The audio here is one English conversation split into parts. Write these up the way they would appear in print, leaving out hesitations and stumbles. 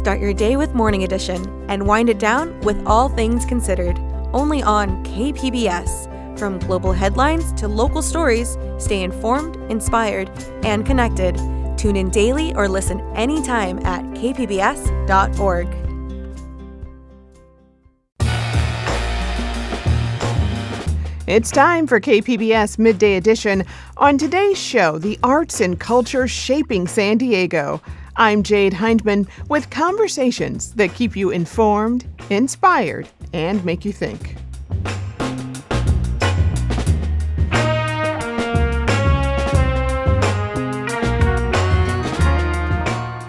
Start your day with Morning Edition and wind it down with All Things Considered, only on KPBS. From global headlines to local stories, stay informed, inspired, and connected. Tune in daily or listen anytime at kpbs.org. It's time for KPBS Midday Edition. On today's show, the arts and culture shaping San Diego. I'm Jade Hindman with conversations that keep you informed, inspired, and make you think.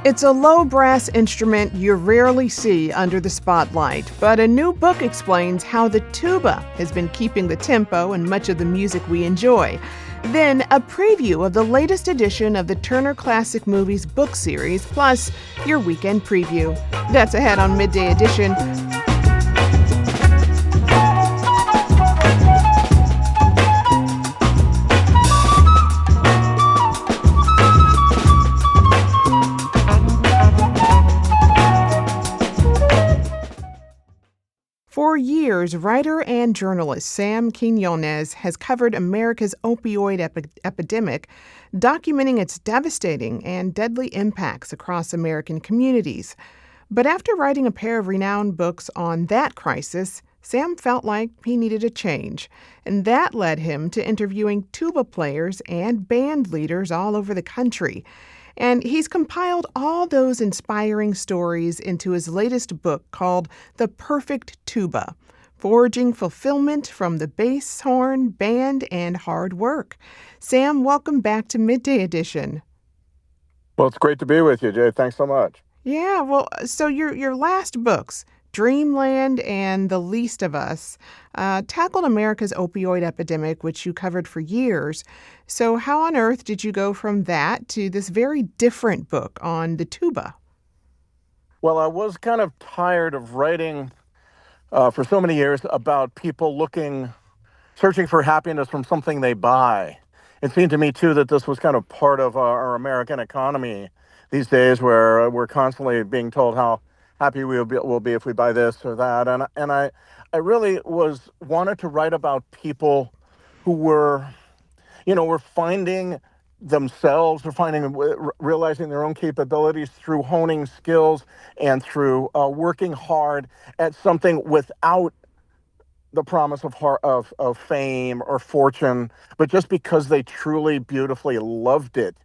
It's a low brass instrument you rarely see under the spotlight, but a new book explains how the tuba has been keeping the tempo in much of the music we enjoy. Then a preview of the latest edition of the Turner Classic Movies book series, plus your weekend preview. That's ahead on Midday Edition. For years, writer and journalist Sam Quinones has covered America's opioid epidemic, documenting its devastating and deadly impacts across American communities. But after writing a pair of renowned books on that crisis, Sam felt like he needed a change, and that led him to interviewing tuba players and band leaders all over the country. And he's compiled all those inspiring stories into his latest book called The Perfect Tuba, Forging Fulfillment from the Bass, Horn, Band, and Hard Work. Sam, welcome back to Midday Edition. Well, it's great to be with you, Jay. Thanks so much. Yeah, well, so your last books, Dreamland and The Least of Us, tackled America's opioid epidemic, which you covered for years. So how on earth did you go from that to this very different book on the tuba? Well, I was kind of tired of writing for so many years about people searching for happiness from something they buy. It seemed to me, too, that this was kind of part of our American economy these days, where we're constantly being told how happy we'll be if we buy this or that. And I really wanted to write about people who were finding themselves, realizing their own capabilities through honing skills and through working hard at something without the promise of fame or fortune, but just because they truly, beautifully loved it.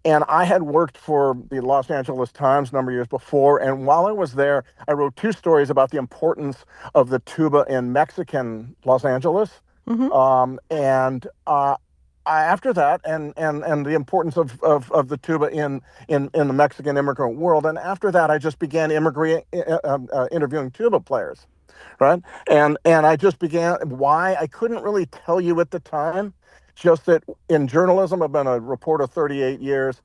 And I had worked for the Los Angeles Times a number of years before, and while I was there, I wrote two stories about the importance of the tuba in Mexican Los Angeles. Mm-hmm. After that, and the importance of the tuba in the Mexican immigrant world, and after that, I just began interviewing tuba players, right? And I just began. Why? I couldn't really tell you at the time. Just that in journalism, I've been a reporter 38 years.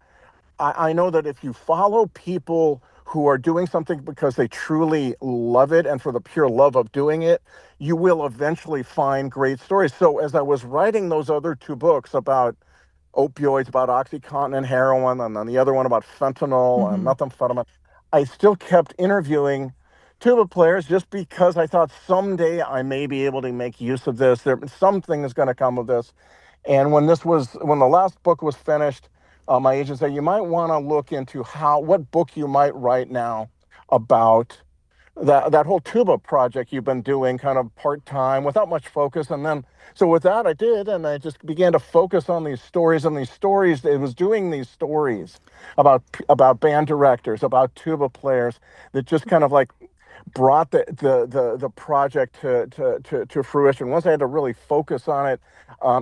I know that if you follow people who are doing something because they truly love it and for the pure love of doing it, you will eventually find great stories. So as I was writing those other two books about opioids, about OxyContin and heroin, and then the other one about fentanyl and methamphetamine, I still kept interviewing tuba players just because I thought someday I may be able to make use of this. Something is going to come of this. And when the last book was finished, my agent said, you might want to look into what book you might write now about that whole tuba project you've been doing kind of part-time without much focus. And then, so with that I did, and I just began to focus on these stories, it was doing these stories about band directors, about tuba players that just kind of like brought the project to fruition. Once I had to really focus on it,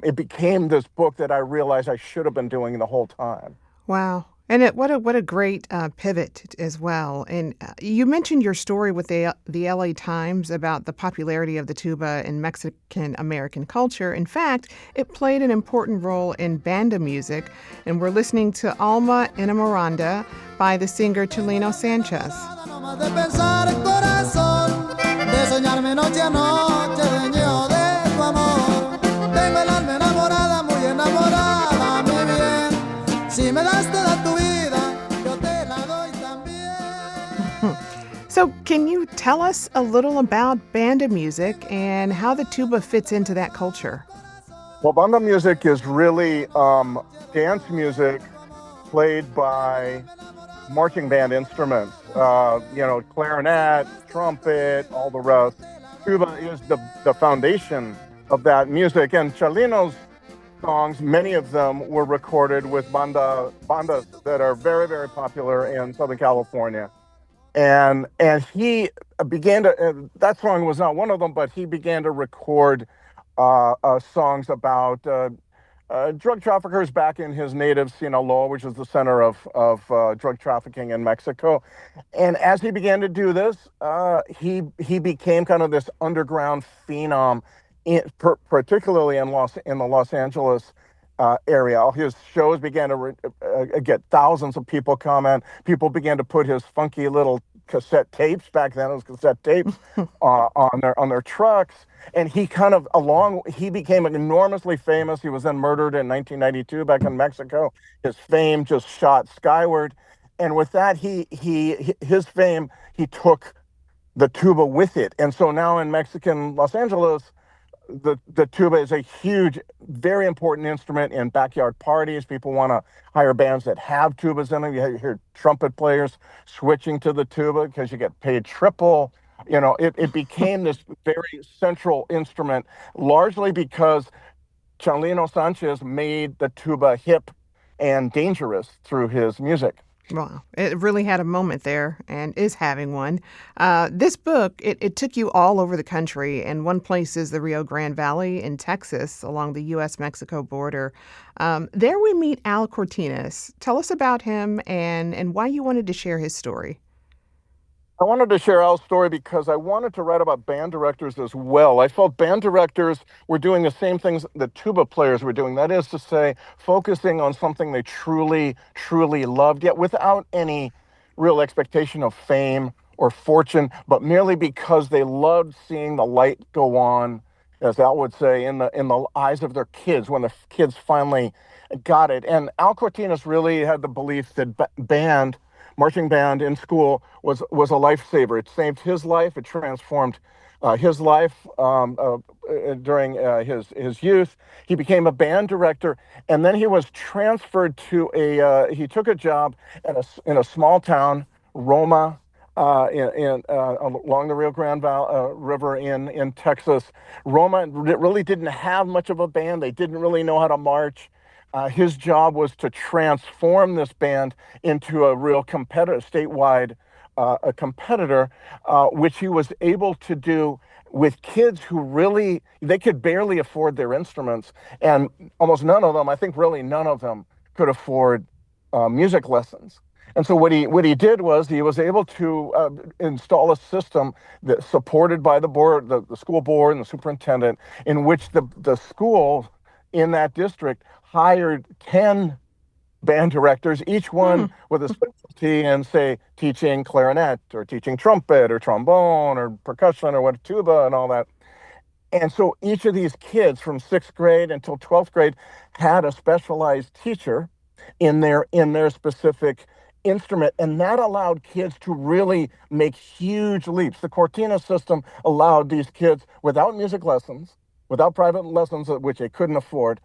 it became this book that I realized I should have been doing the whole time. Wow. And what a great pivot as well. And you mentioned your story with the LA Times about the popularity of the tuba in Mexican American culture. In fact, it played an important role in banda music. And we're listening to Alma Enamorada by the singer Chileno Sanchez. So, can you tell us a little about banda music and how the tuba fits into that culture? Well, banda music is really dance music played by marching band instruments. Clarinet, trumpet, all the rest. Tuba is the foundation of that music. And Chalino's songs, many of them were recorded with bandas that are very, very popular in Southern California. And he began to that song was not one of them, but he began to record songs about drug traffickers back in his native Sinaloa, which is the center of drug trafficking in Mexico. And as he began to do this, he became kind of this underground phenom, particularly in the Los Angeles area. His shows began to get thousands of people come in. People began to put his funky little cassette tapes, back then it was cassette tapes, on their trucks. And he became enormously famous. He was then murdered in 1992 back in Mexico. His fame just shot skyward. And with that, his fame, he took the tuba with it. And so now in Mexican Los Angeles, the tuba is a huge, very important instrument in backyard parties. People want to hire bands that have tubas in them. You hear trumpet players switching to the tuba because you get paid triple. It became this very central instrument, largely because Chalino Sanchez made the tuba hip and dangerous through his music. Wow, it really had a moment there and is having one. This book, it took you all over the country, and one place is the Rio Grande Valley in Texas along the U.S.-Mexico border. There we meet Al Cortines. Tell us about him and why you wanted to share his story. I wanted to share Al's story because I wanted to write about band directors as well. I felt band directors were doing the same things that tuba players were doing. That is to say, focusing on something they truly, truly loved, yet without any real expectation of fame or fortune, but merely because they loved seeing the light go on, as Al would say, in the eyes of their kids when the kids finally got it. And Al Cortines really had the belief that marching band in school was a lifesaver. It saved his life. It transformed his life during his youth. He became a band director, and then he was transferred to he took a job in a small town, Roma, along the Rio Grande River in Texas. Roma really didn't have much of a band. They didn't really know how to march. His job was to transform this band into a real competitor, statewide a competitor, which he was able to do with kids who really, they could barely afford their instruments. And almost none of them, I think really none of them, could afford music lessons. And so what he did was he was able to install a system that supported by the board, the school board and the superintendent, in which the school in that district hired 10 band directors, each one with a specialty in, say, teaching clarinet or teaching trumpet or trombone or percussion or what, tuba and all that. And so each of these kids from 6th grade until 12th grade had a specialized teacher in their specific instrument, and that allowed kids to really make huge leaps. The Cortina system allowed these kids, without music lessons, without private lessons, which they couldn't afford,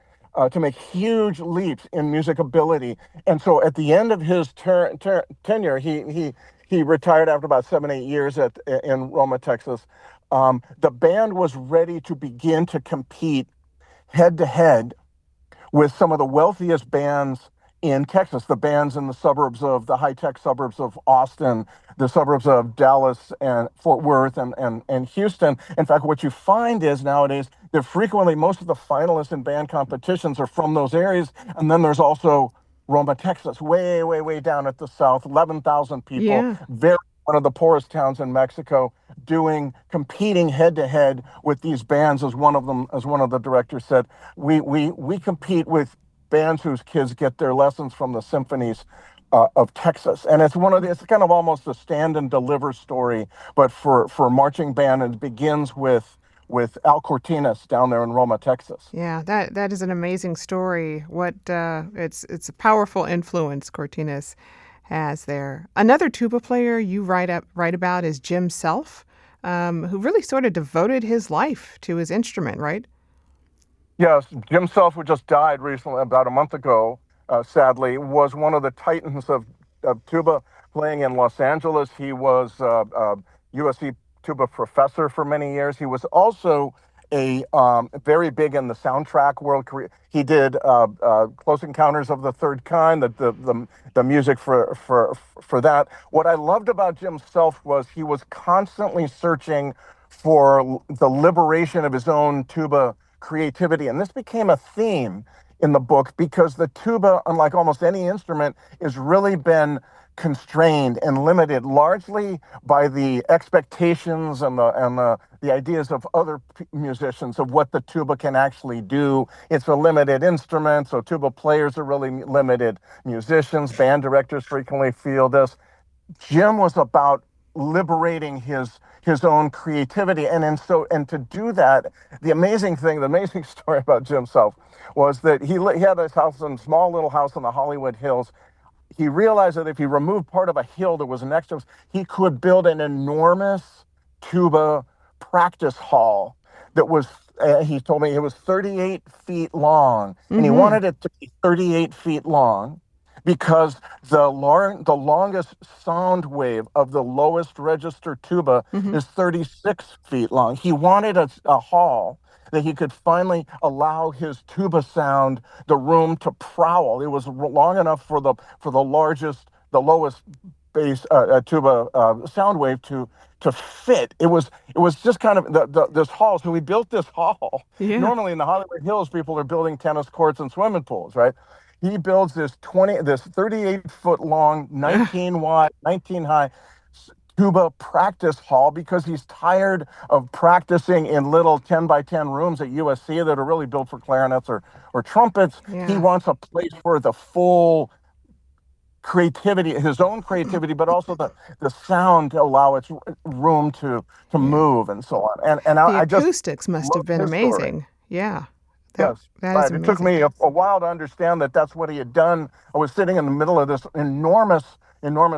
to make huge leaps in music ability. And so at the end of his tenure, he retired after about 7-8 years in Roma, Texas. The band was ready to begin to compete head to head with some of the wealthiest bands in Texas, the bands in the high-tech suburbs of Austin, the suburbs of Dallas and Fort Worth and Houston. In fact, what you find is nowadays that frequently most of the finalists in band competitions are from those areas. And then there's also Roma, Texas, way, way, way down at the south, 11,000 people, Yeah. one of the poorest towns in Mexico, competing head to head with these bands. As one of the directors said, we compete with bands whose kids get their lessons from the symphonies of Texas. And it's it's kind of almost a stand and deliver story, but for marching band, it begins with Al Cortines down there in Roma, Texas. Yeah, that is an amazing story. It's a powerful influence Cortines has there. Another tuba player you write about is Jim Self, who really sort of devoted his life to his instrument, right? Yes, Jim Self, who just died recently, about a month ago, sadly, was one of the titans of tuba playing in Los Angeles. He was a USC tuba professor for many years. He was also a very big in the soundtrack world. He did Close Encounters of the Third Kind, the music for that. What I loved about Jim Self was he was constantly searching for the liberation of his own tuba creativity. And this became a theme in the book because the tuba, unlike almost any instrument, has really been constrained and limited largely by the expectations and the ideas of other musicians of what the tuba can actually do. It's a limited instrument, so tuba players are really limited musicians. Band directors frequently feel this. Jim was about liberating his own creativity, and to do that, the amazing story about Jim Self was that he had this small little house in the Hollywood Hills. He realized that if he removed part of a hill that was next to him, he could build an enormous tuba practice hall that was, he told me, it was 38 feet long, and he wanted it to be 38 feet long because the longest sound wave of the lowest register tuba is 36 feet long. He wanted a hall that he could finally allow his tuba sound the room to prowl. It was long enough for the lowest bass tuba sound wave to fit. It was just kind of this hall. So we built this hall. Yeah. Normally in the Hollywood Hills, people are building tennis courts and swimming pools, right? He builds this 38-foot long, 19 wide, 19 high tuba practice hall because he's tired of practicing in little 10 by 10 rooms at USC that are really built for clarinets or trumpets. Yeah. He wants a place for the full creativity, his own creativity, but also the sound to allow its room to move and so on. And The I just acoustics must have loved been his story. amazing. Yeah. Yes, That right. is It amazing. took me a while to understand that that's what he had done. I was sitting in the middle of this enormous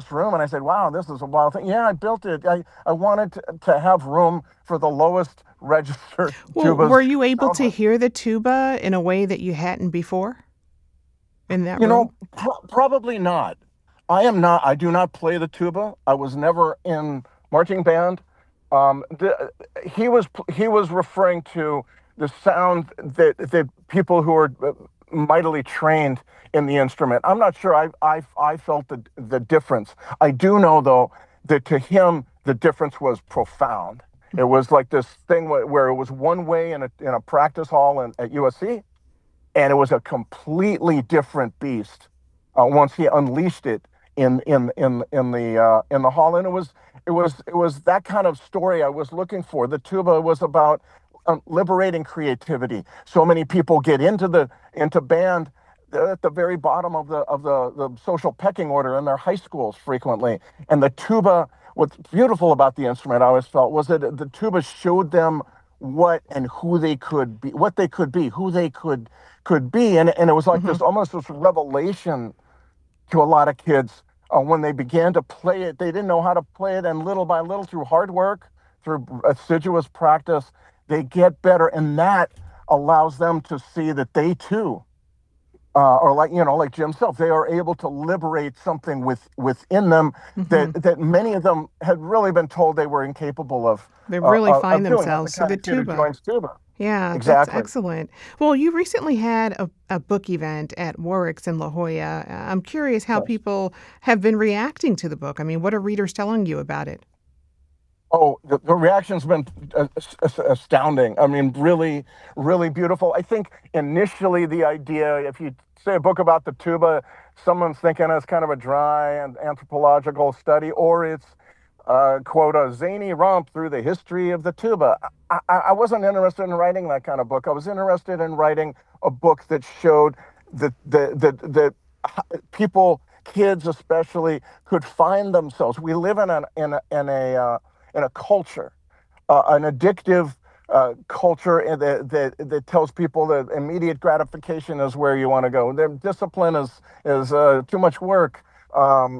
room, and I said, wow, this is a wild thing. Yeah, I built it. I wanted to have room for the lowest register tubas. Were you able to hear the tuba in a way that you hadn't before in that room? Probably not. I do not play the tuba. I was never in marching band. He was referring to the sound that people who are mightily trained in the instrument. I'm not sure I felt the difference. I do know, though, that to him, the difference was profound. It was like this thing where it was one way in a practice hall at USC, and it was a completely different beast once he unleashed it in the hall. And it was that kind of story I was looking for. The tuba was about liberating creativity. So many people get into band at the very bottom of the social pecking order in their high schools frequently. And the tuba, what's beautiful about the instrument, I always felt, was that the tuba showed them what and who they could be, what they could be, who they could be. And it was like this almost this revelation to a lot of kids when they began to play it. They didn't know how to play it, and little by little, through hard work, through assiduous practice, they get better, and that allows them to see that they too are like Jim Self. They are able to liberate something within them that many of them had really been told they were incapable of. They really find doing. themselves That's to the the kind of kid who tuba. joins tuba. Yeah, Exactly. That's excellent. Well, you recently had a book event at Warwick's in La Jolla. I'm curious how people have been reacting to the book. I mean, what are readers telling you about it? Oh, the reaction's been astounding. I mean, really, really beautiful. I think initially the idea, if you say a book about the tuba, someone's thinking it's kind of a dry and anthropological study, or it's, quote, a zany romp through the history of the tuba. I wasn't interested in writing that kind of book. I was interested in writing a book that showed that people, kids especially, could find themselves. We live in a culture, an addictive culture that tells people that immediate gratification is where you want to go. Their discipline is too much work. That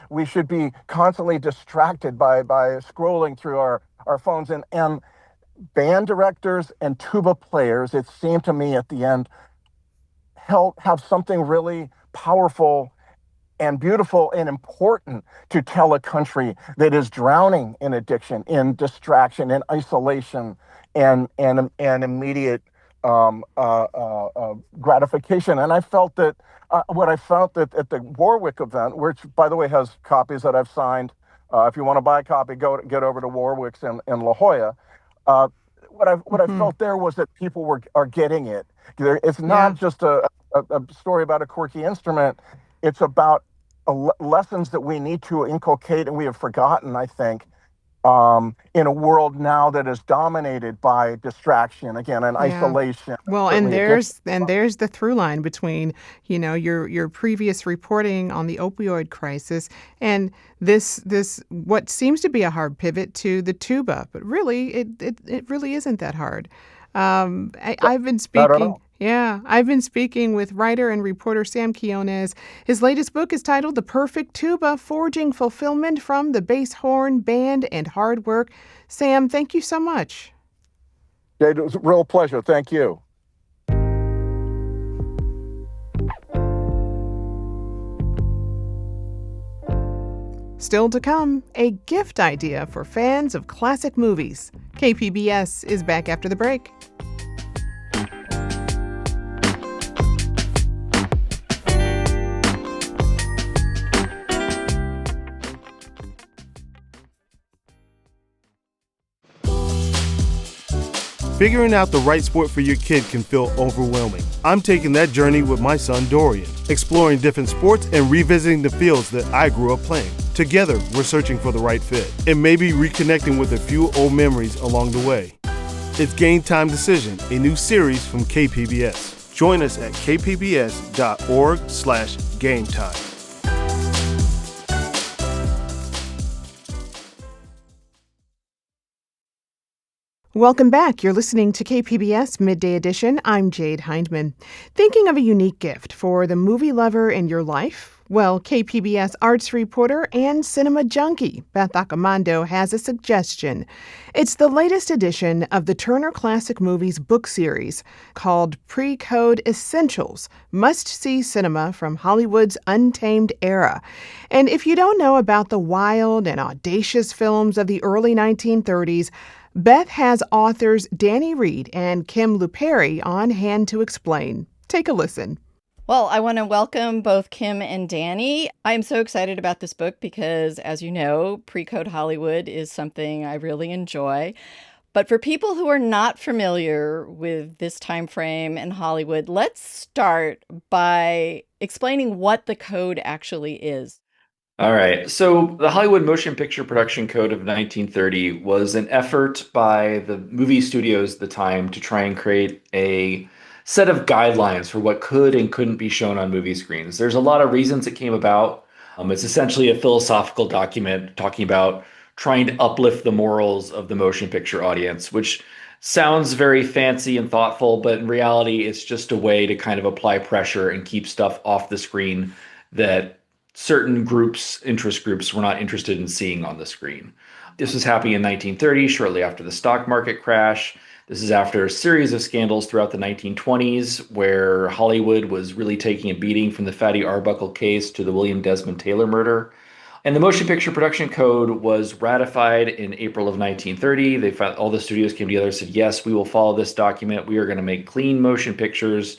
we should be constantly distracted by scrolling through our phones, and band directors and tuba players, it seemed to me at the end, have something really powerful and beautiful and important to tell a country that is drowning in addiction, in distraction, in isolation, and immediate gratification. And I felt that what I felt that at the Warwick event, which by the way has copies that I've signed. If you want to buy a copy, get over to Warwick's in La Jolla. Uh, what I Hmm. felt there was that people are getting it. It's not Yeah. just a story about a quirky instrument. It's about lessons that we need to inculcate and we have forgotten, I think, in a world now that is dominated by distraction again and Yeah. isolation, Well, and certainly addiction. there's the through line between, your previous reporting on the opioid crisis and this what seems to be a hard pivot to the tuba, but really it really isn't that hard. I've been Not at speaking. all. Yeah, I've been speaking with writer and reporter Sam Quinones. His latest book is titled The Perfect Tuba: Forging Fulfillment from the Bass Horn, Band, and Hard Work. Sam, thank you so much. Jade, it was a real pleasure. Thank you. Still to come, a gift idea for fans of classic movies. KPBS is back after the break. Figuring out the right sport for your kid can feel overwhelming. I'm taking that journey with my son Dorian, exploring different sports and revisiting the fields that I grew up playing. Together, we're searching for the right fit and maybe reconnecting with a few old memories along the way. It's Game Time Decision, a new series from KPBS. Join us at kpbs.org/gametime. Welcome back. You're listening to KPBS Midday Edition. I'm Jade Hindman. Thinking of a unique gift for the movie lover in your life? Well, KPBS arts reporter and cinema junkie Beth Accomando has a suggestion. It's the latest edition of the Turner Classic Movies book series called Pre-Code Essentials, Must-See Cinema from Hollywood's Untamed Era. And if you don't know about the wild and audacious films of the early 1930s, Beth has authors Danny Reid and Kim Luperi on hand to explain. Take a listen. Well, I want to welcome both Kim and Danny. I'm so excited about this book because, as you know, Pre-Code Hollywood is something I really enjoy. But for people who are not familiar with this time frame in Hollywood, let's start by explaining what the code actually is. All right. So the Hollywood Motion Picture Production Code of 1930 was an effort by the movie studios at the time to try and create a set of guidelines for what could and couldn't be shown on movie screens. There's a lot of reasons it came about. It's essentially a philosophical document talking about trying to uplift the morals of the motion picture audience, which sounds very fancy and thoughtful, but in reality, it's just a way to kind of apply pressure and keep stuff off the screen that certain groups, interest groups, were not interested in seeing on the screen. This was happening in 1930, shortly after the stock market crash. This is after a series of scandals throughout the 1920s, where Hollywood was really taking a beating from the Fatty Arbuckle case to the William Desmond Taylor murder. And the Motion Picture Production Code was ratified in April of 1930. They found all the studios came together and said, yes, we will follow this document. We are going to make clean motion pictures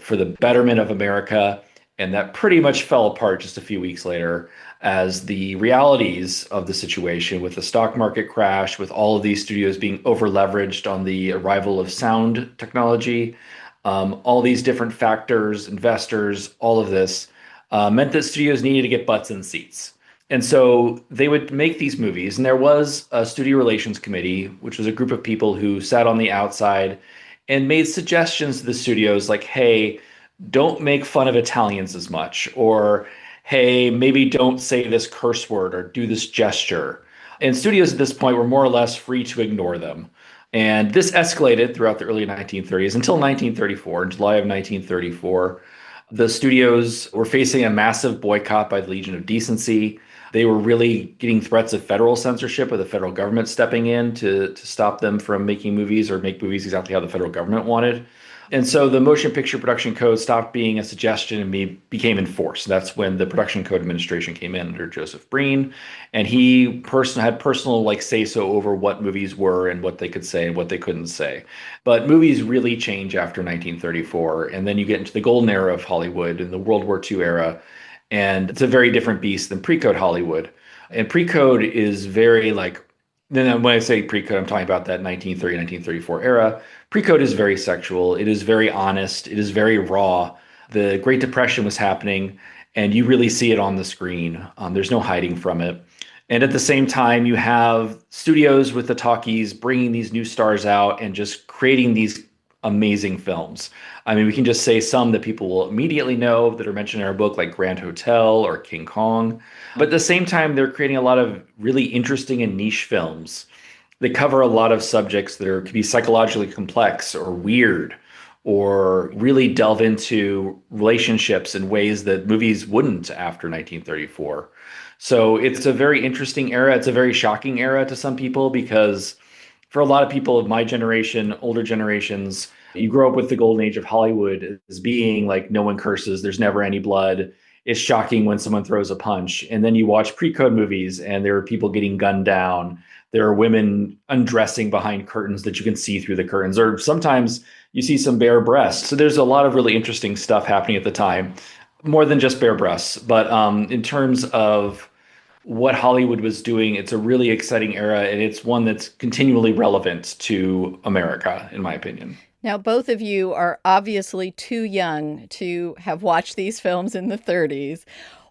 for the betterment of America. And that pretty much fell apart just a few weeks later as the realities of the situation with the stock market crash, with all of these studios being over leveraged on the arrival of sound technology, all these different factors, investors, all of this meant that studios needed to get butts in seats. And so they would make these movies. And there was a studio relations committee, which was a group of people who sat on the outside and made suggestions to the studios like, hey, don't make fun of Italians as much, or hey, maybe don't say this curse word or do this gesture. And studios at this point were more or less free to ignore them. And this escalated throughout the early 1930s until 1934, in July of 1934. The studios were facing a massive boycott by the Legion of Decency. They were really getting threats of federal censorship, or the federal government stepping in to stop them from making movies or make movies exactly how the federal government wanted. And so the motion picture production code stopped being a suggestion and became enforced. That's when the production code administration came in under Joseph Breen, and he had personal like say so over what movies were and what they could say and what they couldn't say. But movies really change after 1934, and then you get into the golden era of Hollywood and the World War II era, and it's a very different beast than pre-code Hollywood. And pre-code is very like, then when I say pre-code, I'm talking about that 1930, 1934 era. Pre-code is very sexual. It is very honest. It is very raw. The Great Depression was happening, and you really see it on the screen. There's no hiding from it. And at the same time, you have studios with the talkies bringing these new stars out and just creating these amazing films. I mean, we can just say some that people will immediately know that are mentioned in our book, like Grand Hotel or King Kong. But at the same time, they're creating a lot of really interesting and niche films. They cover a lot of subjects that could be psychologically complex or weird, or really delve into relationships in ways that movies wouldn't after 1934. So it's a very interesting era. It's a very shocking era to some people, because for a lot of people of my generation, older generations, you grow up with the golden age of Hollywood as being like no one curses, there's never any blood. It's shocking when someone throws a punch. And then you watch pre-code movies and there are people getting gunned down. There are women undressing behind curtains that you can see through the curtains, or sometimes you see some bare breasts. So there's a lot of really interesting stuff happening at the time, more than just bare breasts. But in terms of what Hollywood was doing, it's a really exciting era, and it's one that's continually relevant to America, in my opinion. Now, both of you are obviously too young to have watched these films in the 30s.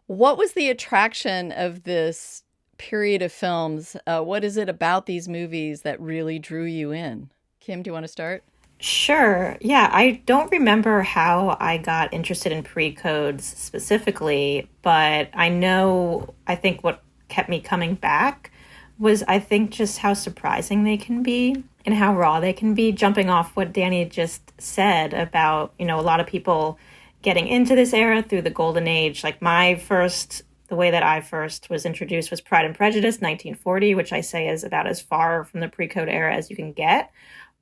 What was the attraction of this period of films? What is it about these movies that really drew you in? Kim, do you want to start? Sure. Yeah, I don't remember how I got interested in pre-codes specifically, but I think what kept me coming back was, I think, just how surprising they can be and how raw they can be. Jumping off what Danny just said about, a lot of people getting into this era through the golden age. Like the way that I first was introduced was Pride and Prejudice, 1940, which I say is about as far from the pre-code era as you can get.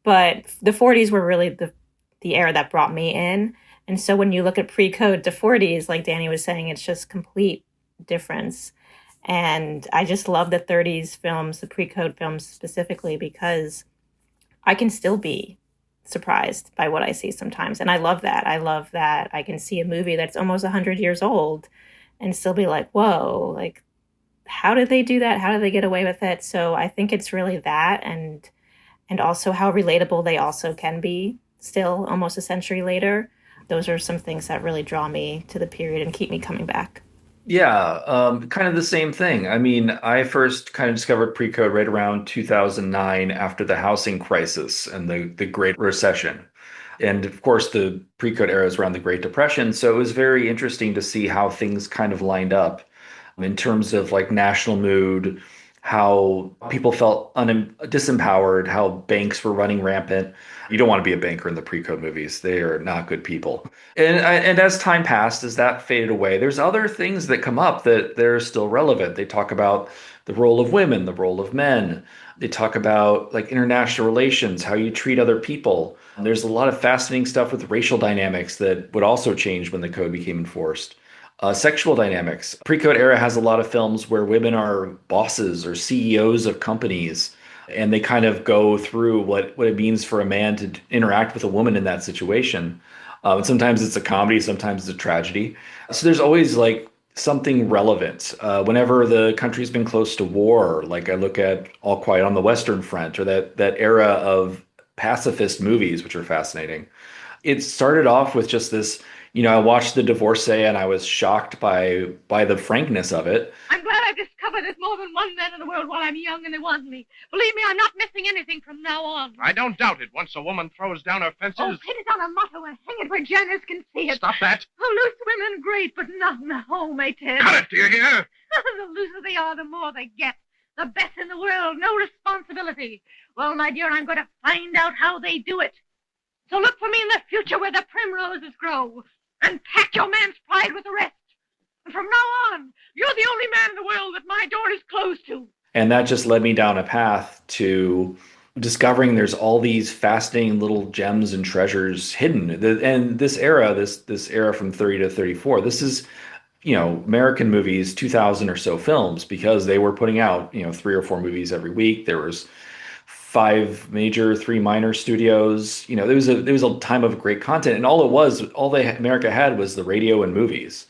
But the 40s were really the era that brought me in. And so when you look at pre-code to 40s, like Danny was saying, it's just complete difference. And I just love the 30s films, the pre-code films specifically, because I can still be surprised by what I see sometimes. And I love that. I love that I can see a movie that's almost 100 years old and still be like, whoa, like, how did they do that? How did they get away with it? So I think it's really that, and also how relatable they also can be still almost a century later. Those are some things that really draw me to the period and keep me coming back. Yeah, kind of the same thing. I mean, I first kind of discovered pre-code right around 2009 after the housing crisis and the Great Recession. And of course, the pre-code era is around the Great Depression. So it was very interesting to see how things kind of lined up in terms of like national mood, how people felt disempowered, how banks were running rampant. You don't want to be a banker in the pre-code movies. They are not good people. And as time passed, as that faded away, there's other things that come up that they're still relevant. They talk about the role of women, the role of men. They talk about like international relations, how you treat other people. There's a lot of fascinating stuff with racial dynamics that would also change when the code became enforced. Sexual dynamics. Pre-code era has a lot of films where women are bosses or CEOs of companies, and they kind of go through what it means for a man to interact with a woman in that situation. Sometimes it's a comedy, sometimes it's a tragedy. So there's always like something relevant. Whenever the country's been close to war, like I look at All Quiet on the Western Front, or that era of pacifist movies, which are fascinating. It started off with just this, I watched The Divorcee and I was shocked by the frankness of it. I'm glad I've discovered there's more than one man in the world while I'm young and they want me. Believe me, I'm not missing anything from now on. I don't doubt it. Once a woman throws down her fences... Oh, pin it on a motto and hang it where Janice can see it. Stop that. Oh, loose women, great, but not in the home, eh, Ted? Cut it, do you hear? The looser they are, the more they get. The best in the world, no responsibility. Well, my dear, I'm going to find out how they do it. So look for me in the future where the primroses grow. and pack your man's pride with the rest. And from now on, you're the only man in the world that my door is closed to. And that just led me down a path to discovering there's all these fascinating little gems and treasures hidden. And this era, this era from 30 to 34, this is, American movies, 2,000 or so films, because they were putting out, 3 or 4 movies every week. There was 5 major, 3 minor studios. There was a time of great content, and all America had was the radio and movies.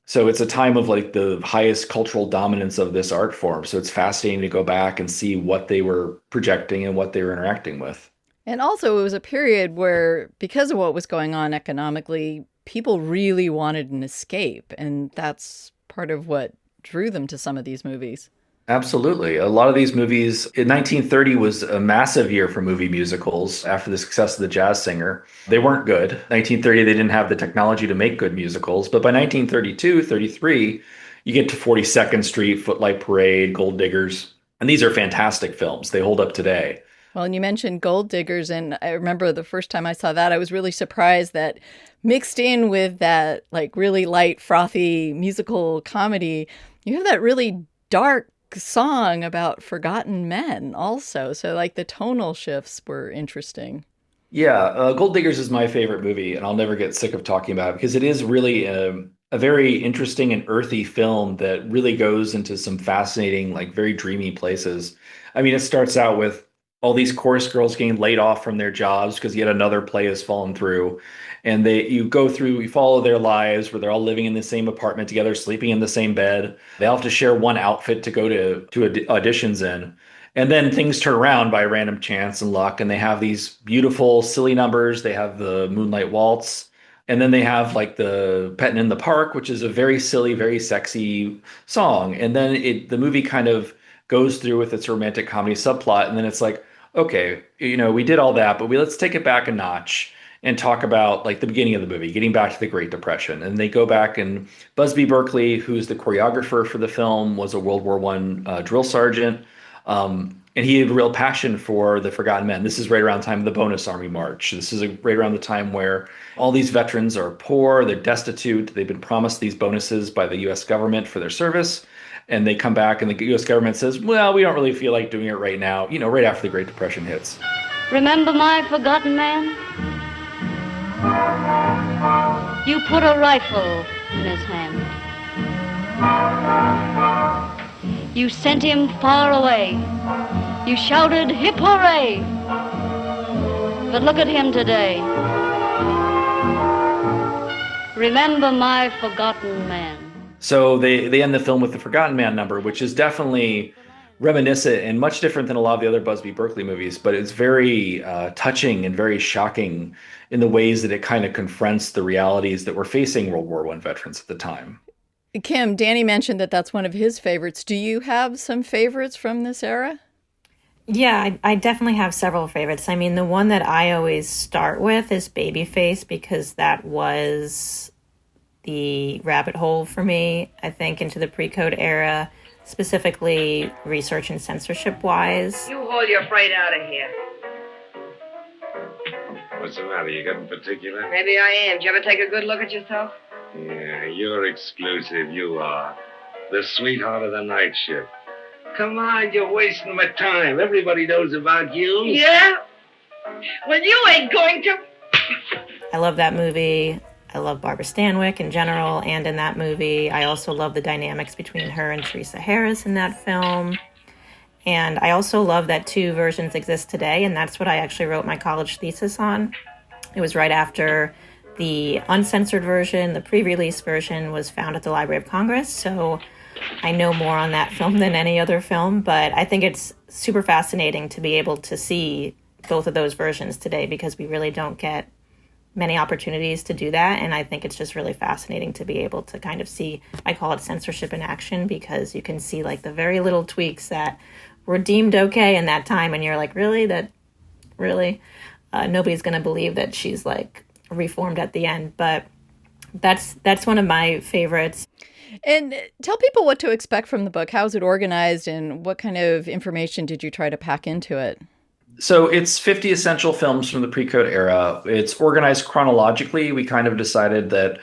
So it's a time of like the highest cultural dominance of this art form. So it's fascinating to go back and see what they were projecting and what they were interacting with. And also it was a period where, because of what was going on economically, people really wanted an escape. And that's part of what drew them to some of these movies. Absolutely. A lot of these movies, in 1930 was a massive year for movie musicals after the success of The Jazz Singer. They weren't good. 1930, they didn't have the technology to make good musicals. But by 1932, 33, you get to 42nd Street, Footlight Parade, Gold Diggers. And these are fantastic films. They hold up today. Well, and you mentioned Gold Diggers, and I remember the first time I saw that, I was really surprised that mixed in with that like really light, frothy musical comedy, you have that really dark song about forgotten men also. So like the tonal shifts were interesting. Yeah, Gold Diggers is my favorite movie, and I'll never get sick of talking about it because it is really a very interesting and earthy film that really goes into some fascinating, like very dreamy places. I mean, it starts out with all these chorus girls getting laid off from their jobs because yet another play has fallen through. And you follow their lives where they're all living in the same apartment together, sleeping in the same bed. They all have to share one outfit to go to auditions in. And then things turn around by random chance and luck. And they have these beautiful, silly numbers. They have the Moonlight Waltz. And then they have like the Pettin' in the Park, which is a very silly, very sexy song. And then the movie kind of goes through with its romantic comedy subplot. And then it's like, okay, we did all that, but let's take it back a notch and talk about like the beginning of the movie, getting back to the Great Depression. And they go back, and Busby Berkeley, who's the choreographer for the film, was a World War I drill sergeant. And he had a real passion for the forgotten men. This is right around the time of the Bonus Army March. This is right around the time where all these veterans are poor, they're destitute, they've been promised these bonuses by the U.S. government for their service. And they come back and the U.S. government says, well, we don't really feel like doing it right now, right after the Great Depression hits. Remember my forgotten man? You put a rifle in his hand. You sent him far away. You shouted, hip hooray! But look at him today. Remember my forgotten man. So they end the film with the Forgotten Man number, which is definitely reminiscent and much different than a lot of the other Busby Berkeley movies, but it's very touching and very shocking in the ways that it kind of confronts the realities that were facing World War I veterans at the time. Kim, Danny mentioned that that's one of his favorites. Do you have some favorites from this era? Yeah, I definitely have several favorites. I mean, the one that I always start with is Babyface, because that was the rabbit hole for me, I think, into the pre-code era, specifically research and censorship-wise. You haul your freight out of here. What's the matter? You got in particular? Maybe I am. Did you ever take a good look at yourself? Yeah, you're exclusive, you are. The sweetheart of the night shift. Come on, you're wasting my time. Everybody knows about you. Yeah? Well, you ain't going to. I love that movie. I love Barbara Stanwyck in general, and in that movie. I also love the dynamics between her and Teresa Harris in that film. And I also love that 2 versions exist today, and that's what I actually wrote my college thesis on. It was right after the uncensored version, the pre-release version, was found at the Library of Congress, so I know more on that film than any other film, but I think it's super fascinating to be able to see both of those versions today, because we really don't get many opportunities to do that. And I think it's just really fascinating to be able to kind of see, I call it censorship in action, because you can see like the very little tweaks that were deemed okay in that time. And you're like, really? Nobody's going to believe that she's like reformed at the end. But that's one of my favorites. And tell people what to expect from the book. How is it organized, and what kind of information did you try to pack into it? So it's 50 essential films from the pre-code era. It's organized chronologically. We kind of decided that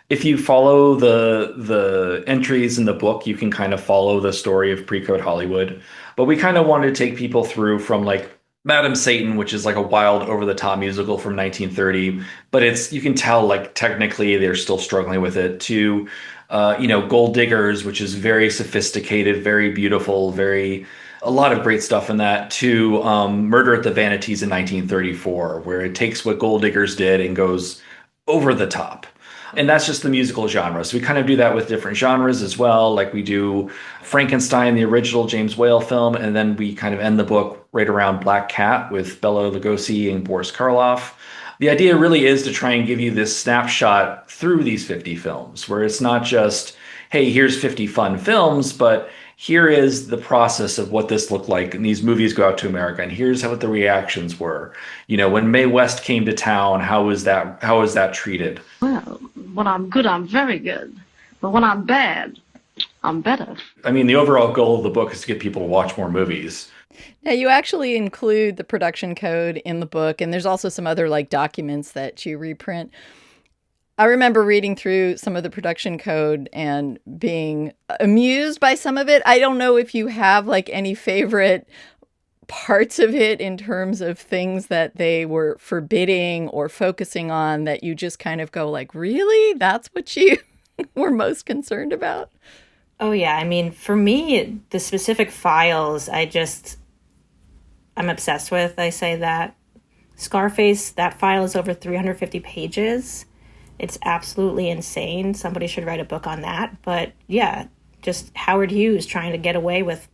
if you follow the entries in the book, you can kind of follow the story of pre-code Hollywood. But we kind of wanted to take people through from like Madam Satan, which is like a wild over-the-top musical from 1930, but you can tell like technically they're still struggling with it, to Gold Diggers, which is very sophisticated, very beautiful, a lot of great stuff in that, to Murder at the Vanities in 1934, where it takes what Gold Diggers did and goes over the top. And that's just the musical genre. So we kind of do that with different genres as well. Like we do Frankenstein, the original James Whale film, and then we kind of end the book right around Black Cat with Bela Lugosi and Boris Karloff. The idea really is to try and give you this snapshot through these 50 films, where it's not just, hey, here's 50 fun films, but here is the process of what this looked like. And these movies go out to America, and here's what the reactions were. When Mae West came to town, how was that treated? Well, when I'm good, I'm very good. But when I'm bad, I'm better. I mean, the overall goal of the book is to get people to watch more movies. Now, you actually include the production code in the book, and there's also some other like documents that you reprint. I remember reading through some of the production code and being amused by some of it. I don't know if you have like any favorite parts of it in terms of things that they were forbidding or focusing on that you just kind of go like, really? That's what you were most concerned about? Oh, yeah. I mean, for me, the specific files I'm obsessed with. I say that. Scarface, that file is over 350 pages. It's absolutely insane. Somebody should write a book on that. But yeah, just Howard Hughes trying to get away with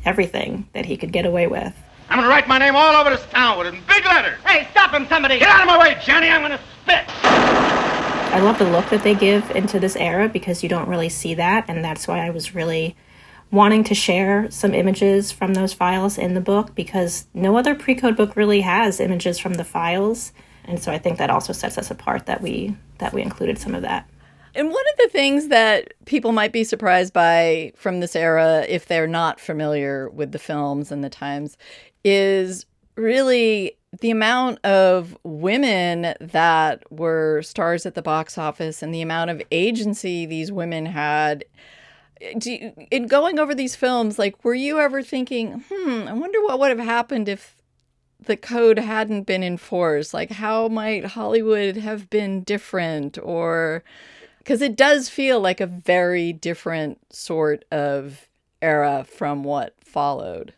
everything that he could get away with. I'm going to write my name all over this town with it in big letters. Hey, stop him, somebody! Get out of my way, Johnny. I'm going to spit. I love the look that they give into this era because you don't really see that. And that's why I was really wanting to share some images from those files in the book, because no other pre-code book really has images from the files. And so I think that also sets us apart that we included some of that. And one of the things that people might be surprised by from this era, if they're not familiar with the films and the times, is really the amount of women that were stars at the box office and the amount of agency these women had. In going over these films, like, were you ever thinking, I wonder what would have happened if the code hadn't been enforced? Like, how might Hollywood have been different? Or because it does feel like a very different sort of era from what followed.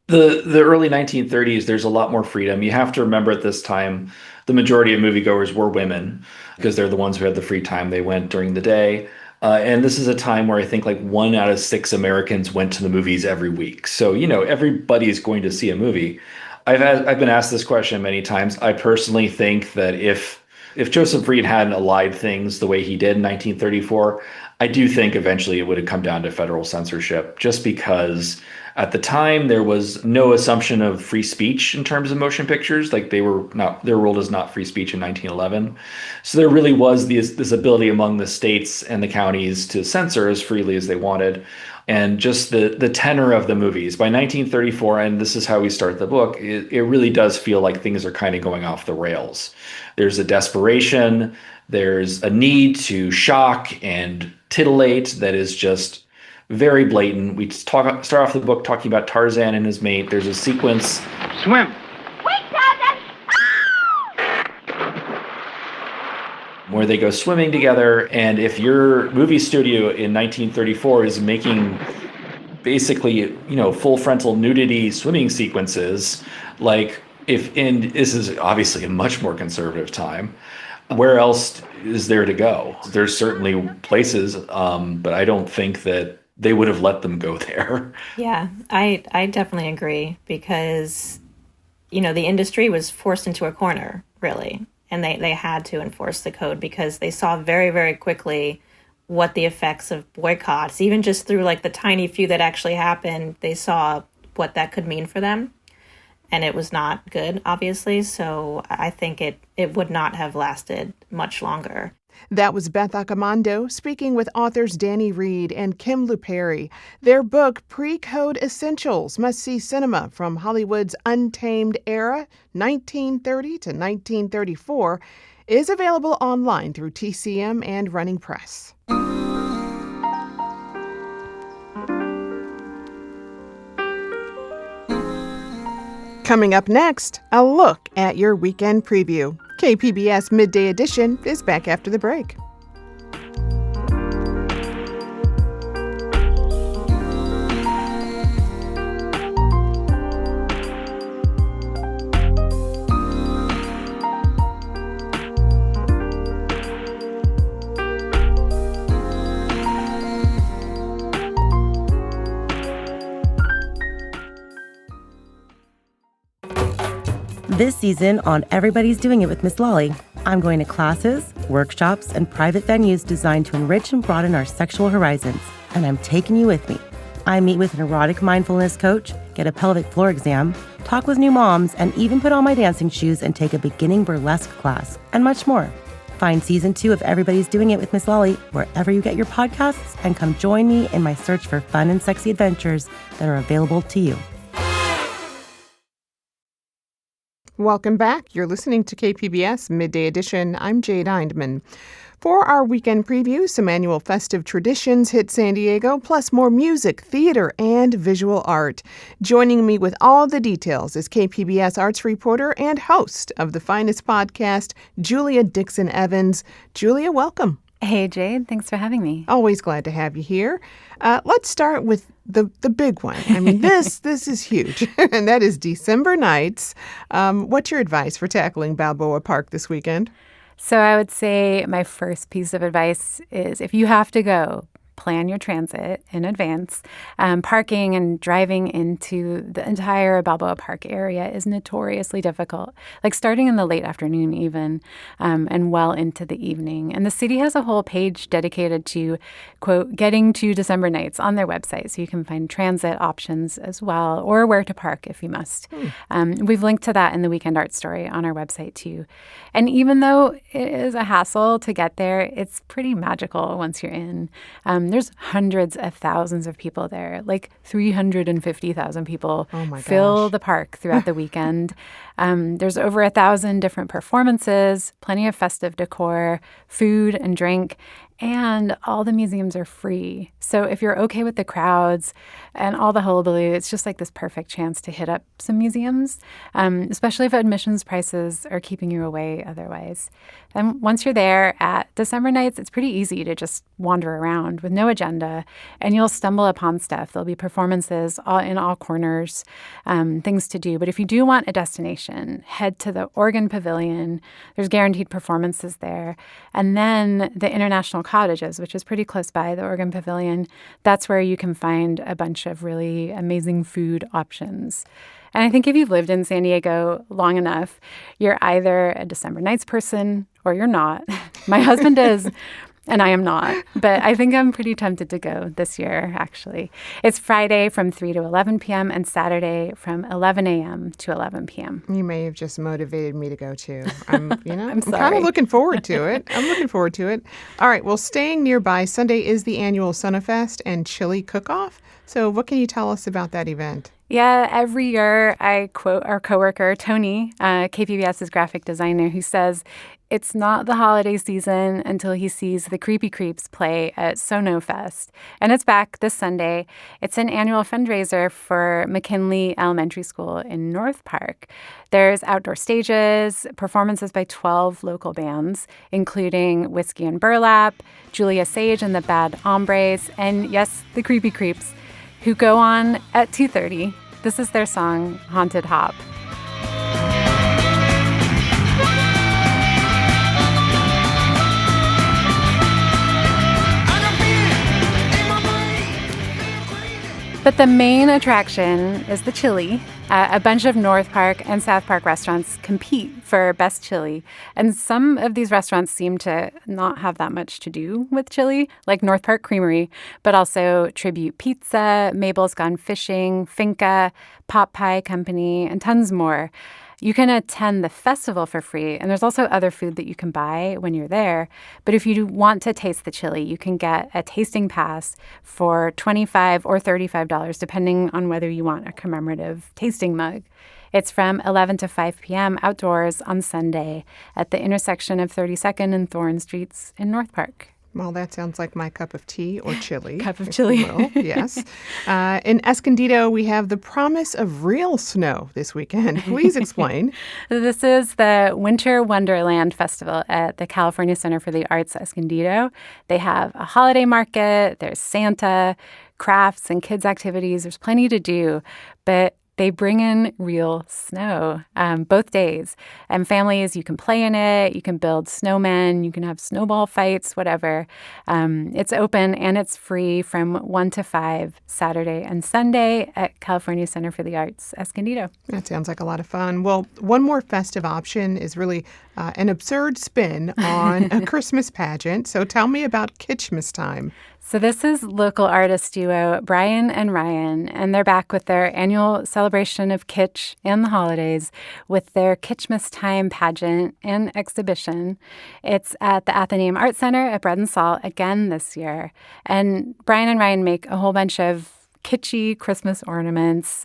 The early 1930s, there's a lot more freedom. You have to remember at this time, the majority of moviegoers were women because they're the ones who had the free time. They went during the day. And this is a time where I think like 1 out of 6 Americans went to the movies every week. So, everybody's going to see a movie. I've been asked this question many times. I personally think that if Joseph Reid hadn't allied things the way he did in 1934, I do think eventually it would have come down to federal censorship, just because at the time there was no assumption of free speech in terms of motion pictures. Like they were not, their ruled as not free speech in 1911. So there really was this ability among the states and the counties to censor as freely as they wanted. And just the tenor of the movies by 1934, and this is how we start the book, it really does feel like things are kind of going off the rails. There's a desperation, there's a need to shock and titillate that is just very blatant. We start off the book talking about Tarzan and his mate. There's a sequence. Swim. Wait, Tarzan! Where they go swimming together. And if your movie studio in 1934 is making basically, full frontal nudity swimming sequences, this is obviously a much more conservative time, where else is there to go? There's certainly places, but I don't think that they would have let them go there. Yeah, I definitely agree because, the industry was forced into a corner, really. And they had to enforce the code because they saw very, very quickly what the effects of boycotts, even just through like the tiny few that actually happened, they saw what that could mean for them. And it was not good, obviously. So I think it would not have lasted much longer. That was Beth Accomando speaking with authors Danny Reid and Kim Luperi. Their book, Pre-Code Essentials, Must-See Cinema from Hollywood's Untamed Era, 1930 to 1934, is available online through TCM and Running Press. Coming up next, a look at your weekend preview. KPBS Midday Edition is back after the break. This season on Everybody's Doing It with Miss Lolly, I'm going to classes, workshops, and private venues designed to enrich and broaden our sexual horizons, and I'm taking you with me. I meet with an erotic mindfulness coach, get a pelvic floor exam, talk with new moms, and even put on my dancing shoes and take a beginning burlesque class, and much more. Find Season 2 of Everybody's Doing It with Miss Lolly wherever you get your podcasts, and come join me in my search for fun and sexy adventures that are available to you. Welcome back. You're listening to KPBS Midday Edition. I'm Jade Eindman. For our weekend preview, some annual festive traditions hit San Diego, plus more music, theater, and visual art. Joining me with all the details is KPBS arts reporter and host of the Finest podcast, Julia Dixon Evans. Julia, welcome. Hey, Jade. Thanks for having me. Always glad to have you here. Let's start with the big one. I mean, this is huge, and that is December Nights. What's your advice for tackling Balboa Park this weekend? So I would say my first piece of advice is if you have to go, plan your transit in advance. Parking and driving into the entire Balboa Park area is notoriously difficult, like starting in the late afternoon even, and well into the evening. And the city has a whole page dedicated to, quote, getting to December Nights on their website, so you can find transit options as well, or where to park if you must. We've linked to that in the Weekend Art Story on our website too. And even though it is a hassle to get there, it's pretty magical once you're in. There's hundreds of thousands of people there, like 350,000 people fill the park throughout the weekend. There's over 1,000 different performances, plenty of festive decor, food and drink, and all the museums are free. So if you're okay with the crowds and all the hullabaloo, it's just like this perfect chance to hit up some museums, especially if admissions prices are keeping you away otherwise. And once you're there at December Nights, it's pretty easy to just wander around with no agenda, and you'll stumble upon stuff. There'll be performances in all corners, things to do. But if you do want a destination, head to the Organ Pavilion. There's guaranteed performances there. And then the International Cottages, which is pretty close by the Organ Pavilion. That's where you can find a bunch of really amazing food options. And I think if you've lived in San Diego long enough, you're either a December Nights person or you're not. My husband is, and I am not. But I think I'm pretty tempted to go this year, actually. It's Friday from 3 to 11 p.m. and Saturday from 11 a.m. to 11 p.m. You may have just motivated me to go, too. I'm I'm kind of looking forward to it. All right, well, staying nearby, Sunday is the annual SoNoFest and Chili Cook-Off. So what can you tell us about that event? Yeah, every year I quote our coworker, Tony, KPBS's graphic designer, who says it's not the holiday season until he sees the Creepy Creeps play at SoNoFest. And it's back this Sunday. It's an annual fundraiser for McKinley Elementary School in North Park. There's outdoor stages, performances by 12 local bands, including Whiskey and Burlap, Julia Sage and the Bad Hombres, and yes, the Creepy Creeps, who go on at 2:30. This is their song, Haunted Hop. But the main attraction is the chili. A bunch of North Park and South Park restaurants compete for best chili. And some of these restaurants seem to not have that much to do with chili, like North Park Creamery, but also Tribute Pizza, Mabel's Gone Fishing, Finca, Pot Pie Company, and tons more. You can attend the festival for free, and there's also other food that you can buy when you're there. But if you want to taste the chili, you can get a tasting pass for $25 or $35, depending on whether you want a commemorative tasting mug. It's from 11 to 5 p.m. outdoors on Sunday at the intersection of 32nd and Thorne Streets in North Park. Well, that sounds like my cup of tea or chili. Cup of chili. Yes. In Escondido, we have the promise of real snow this weekend. Please explain. This is the Winter Wonderland Festival at the California Center for the Arts, Escondido. They have a holiday market. There's Santa, crafts, and kids' activities. There's plenty to do, but they bring in real snow both days. And families, you can play in it, you can build snowmen, you can have snowball fights, whatever. It's open and it's free from 1 to 5 Saturday and Sunday at California Center for the Arts, Escondido. That sounds like a lot of fun. Well, one more festive option is really an absurd spin on a Christmas pageant. So tell me about Kitschmas Time. So this is local artist duo Brian and Ryan, and they're back with their annual celebration of kitsch and the holidays with their Kitschmas Time pageant and exhibition. It's at the Athenaeum Art Center at Bread and Salt again this year. And Brian and Ryan make a whole bunch of kitschy Christmas ornaments,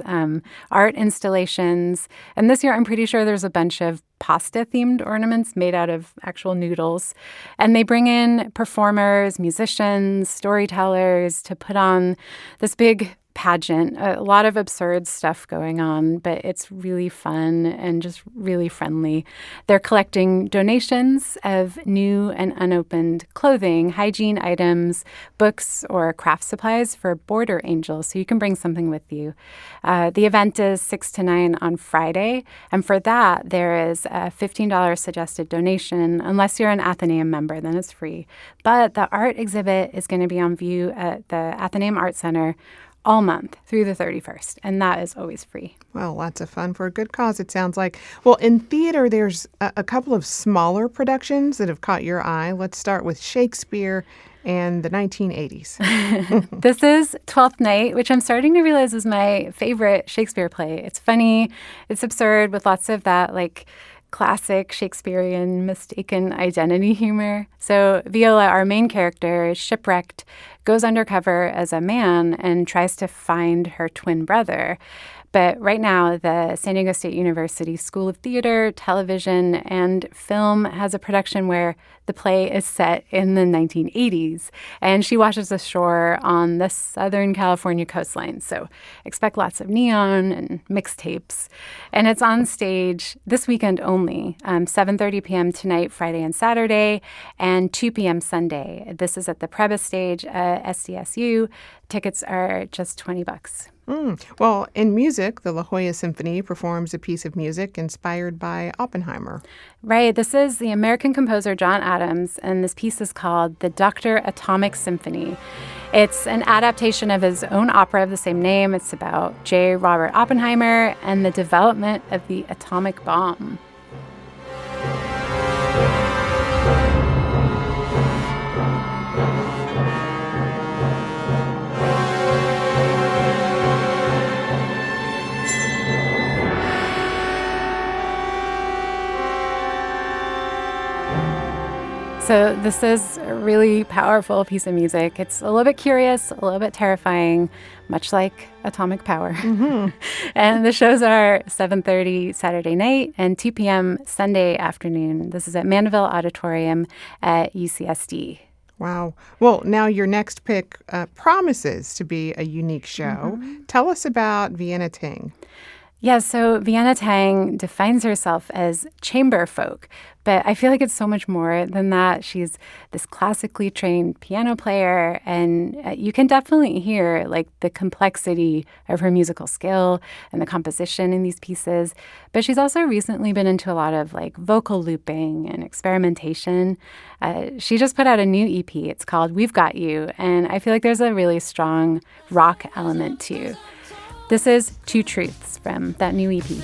art installations. And this year, I'm pretty sure there's a bunch of pasta-themed ornaments made out of actual noodles. And they bring in performers, musicians, storytellers to put on this big pageant. A lot of absurd stuff going on, but it's really fun and just really friendly. They're collecting donations of new and unopened clothing, hygiene items, books, or craft supplies for border angels, so you can bring something with you. The event is 6 to 9 on Friday, and for that, there is a $15 suggested donation. Unless you're an Athenaeum member, then it's free. But the art exhibit is going to be on view at the Athenaeum Art Center all month through the 31st, and that is always free. Well, lots of fun for a good cause, it sounds like. Well, in theater, there's a couple of smaller productions that have caught your eye. Let's start with Shakespeare and the 1980s. This is Twelfth Night, which I'm starting to realize is my favorite Shakespeare play. It's funny, it's absurd, with lots of that, like, classic Shakespearean mistaken identity humor. So Viola, our main character, is shipwrecked, goes undercover as a man, and tries to find her twin brother. But right now, the San Diego State University School of Theater, Television, and Film has a production where the play is set in the 1980s, and she washes ashore on the Southern California coastline. So expect lots of neon and mixtapes. And it's on stage this weekend only, 7:30 p.m. tonight, Friday and Saturday, and 2 p.m. Sunday. This is at the Prebba stage at SDSU. Tickets are just $20. Well, in music, the La Jolla Symphony performs a piece of music inspired by Oppenheimer. Right. This is the American composer John Adams, and this piece is called the Dr. Atomic Symphony. It's an adaptation of his own opera of the same name. It's about J. Robert Oppenheimer and the development of the atomic bomb. So this is a really powerful piece of music. It's a little bit curious, a little bit terrifying, much like Atomic Power. Mm-hmm. And the shows are 7:30 Saturday night and 2 p.m. Sunday afternoon. This is at Mandeville Auditorium at UCSD. Wow. Well, now your next pick promises to be a unique show. Mm-hmm. Tell us about Vienna Teng. Yeah, so Vienna Teng defines herself as chamber folk, but I feel like it's so much more than that. She's this classically trained piano player, and you can definitely hear like the complexity of her musical skill and the composition in these pieces. But she's also recently been into a lot of like vocal looping and experimentation. She just put out a new EP. It's called We've Got You, and I feel like there's a really strong rock element too. This is Two Truths from that new EP. You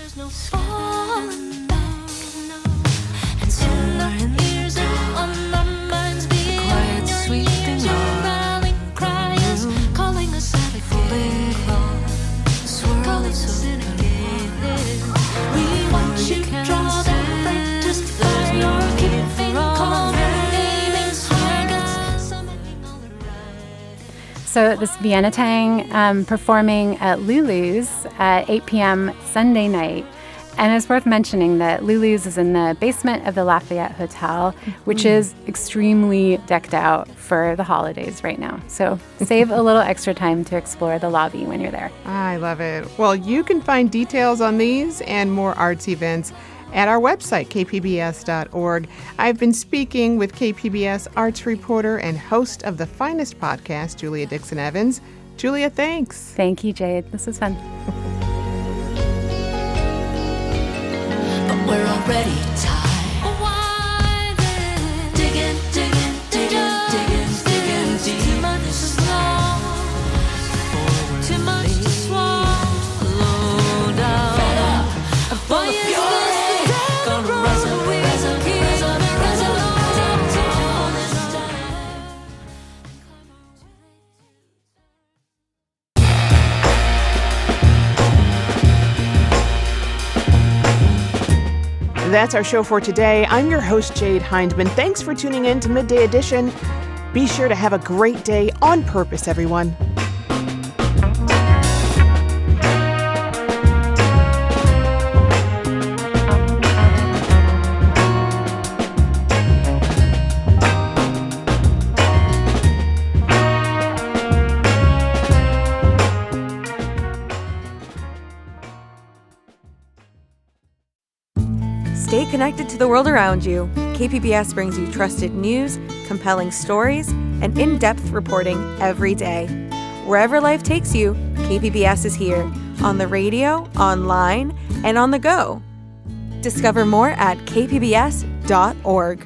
So this Vienna Tang performing at Lulu's at 8 p.m. Sunday night. And it's worth mentioning that Lulu's is in the basement of the Lafayette Hotel, which is extremely decked out for the holidays right now. So save a little extra time to explore the lobby when you're there. I love it. Well, you can find details on these and more arts events at our website, kpbs.org. I've been speaking with KPBS arts reporter and host of the Finest podcast, Julia Dixon Evans. Julia, thanks. Thank you, Jade. This was fun. We're already tired. Why then? Digging deep. Too much to swallow. Too much to swallow down. Fed up. Full of fury. Gonna rise up. That's our show for today. I'm your host, Jade Hindman. Thanks for tuning in to Midday Edition. Be sure to have a great day on purpose, everyone. Stay connected to the world around you. KPBS brings you trusted news, compelling stories, and in-depth reporting every day. Wherever life takes you, KPBS is here, on the radio, online, and on the go. Discover more at kpbs.org.